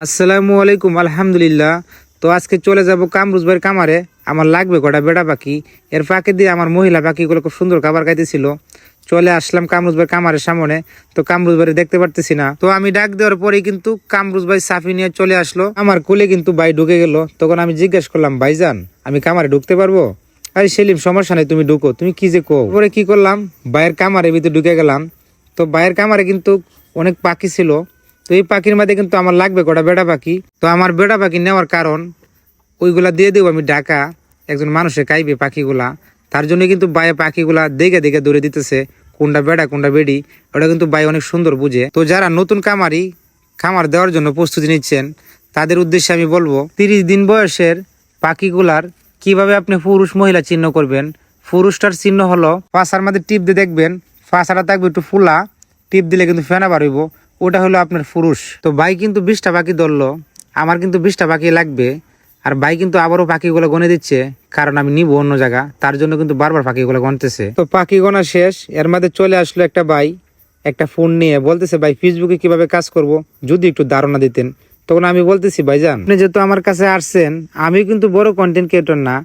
আসসালামু আলাইকুম। আলহামদুলিল্লাহ। তো আজকে চলে যাব কামরুজ ভাইয়ের কামারে। আমার লাগবে কটা বেড়া পাখি। এর ফাঁকে দিয়ে আমার মহিলা পাখিগুলো খুব সুন্দর খাবার খাইতেছিল। চলে আসলাম কামরুজ ভাইয়ের কামারের সামনে। তো কামরুজ ভাই দেখতে পারতেছি না। তো আমি ডাক দেওয়ার পরেই কিন্তু কামরুজ ভাই সাফি নিয়ে চলে আসলো। আমার কোলে কিন্তু ভাই ঢুকে গেল। তখন আমি জিজ্ঞেস করলাম, ভাইজান আমি কামারে ঢুকতে পারবো? আরে সেলিম, সমস্যা নেই, তুমি ঢুকো। তুমি কি যে কো। পরে কি করলাম, ভাইয়ের কামারের ভিতরে ঢুকে গেলাম। তো ভাইয়ের কামারে কিন্তু অনেক পাখি ছিল। তো এই পাখির মধ্যে কিন্তু আমার লাগবে কটা বেড়া পাখি। তো আমার বেড়া পাখি নেওয়ার কারণ, ওইগুলা দিয়ে দেবো আমি ঢাকা, একজন মানুষে খাইবে পাখিগুলা। তার জন্য কিন্তু বাইরে পাখিগুলা দেখে দেখে দৌড়ে দিতেছে, কোনটা বেড়া কোনটা বেড়ি। ওটা কিন্তু বাই অনেক সুন্দর বুঝে। তো যারা নতুন কামারি খামার দেওয়ার জন্য প্রস্তুতি নিচ্ছেন, তাদের উদ্দেশ্যে আমি বলবো, 30 দিন বয়সের পাখিগুলার কিভাবে আপনি পুরুষ মহিলা চিহ্ন করবেন। পুরুষটার চিহ্ন হলো পাশার মধ্যে টিপ দিয়ে দেখবেন, পাশাটা থাকবে একটু ফুলা, টিপ দিলে কিন্তু ফেনা বার হইব, ওটা হলো আপনার পুরুষ। তো ভাই কিন্তু 20টা পাখি ধরলো, আমার কিন্তু 20টা পাখি লাগবে। আর ভাই কিন্তু আবারও পাখিগুলো গনে দিচ্ছে, কারণ আমি নিব অন্য জায়গা, তার জন্য কিন্তু বারবার পাখিগুলো গনতেছে। তো পাখি গোনা শেষ, এর মধ্যে চলে আসলো একটা ভাই একটা ফোন নিয়ে, বলতেছে ভাই ফেসবুকে কিভাবে কাজ করব যদি একটু ধারণা দিতেন। তখন আমি বলতেছি, ভাইজান আপনি যেহেতু আমার কাছে আসছেন, আমি কিন্তু বড় কন্টেন্ট ক্রিয়েটর না,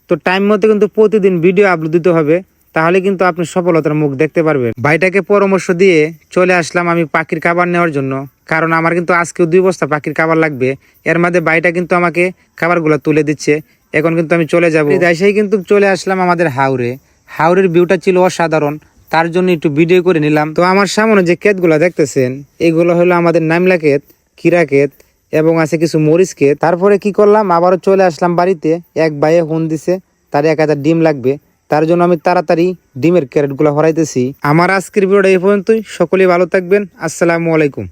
তো টাইম মতো কিন্তু প্রতিদিন ভিডিও আপলোড দিতে হবে, তাহলে কিন্তু আপনি সফলতার মুখ দেখতে পারবেন। ভাইটাকে পরামর্শ দিয়ে চলে আসলাম আমি পাখির খাবার নেওয়ার জন্য, কারণ আমার কিন্তু আজকেও 2 বস্তা পাখির খাবার লাগবে। এর মধ্যে ভাইটা কিন্তু আমাকে খাবারগুলো তুলে দিচ্ছে। এখন কিন্তু আমি চলে যাবো। সেই কিন্তু চলে আসলাম আমাদের হাওরে। হাওরের ভিউটা ছিল অসাধারণ, তার জন্য একটু ভিডিও করে নিলাম। তো আমার সামনে যে ক্ষেতগুলো দেখতেছেন, এগুলো হলো আমাদের নামলা ক্ষেত, কিরা ক্ষেত এবং আছে কিছু মরিচ ক্ষেত। তারপরে কি করলাম, আবারও চলে আসলাম বাড়িতে। এক ভাইয়ে ফোন দিছে, তার 1000 ডিম লাগবে, তার জন্য আমি তাড়াতাড়ি ডিমের ক্যারেট গুলো হরাইতেছি। আমার আজকের ভিডিওটা এই পর্যন্তই। সকলেই ভালো থাকবেন। আসসালামু আলাইকুম।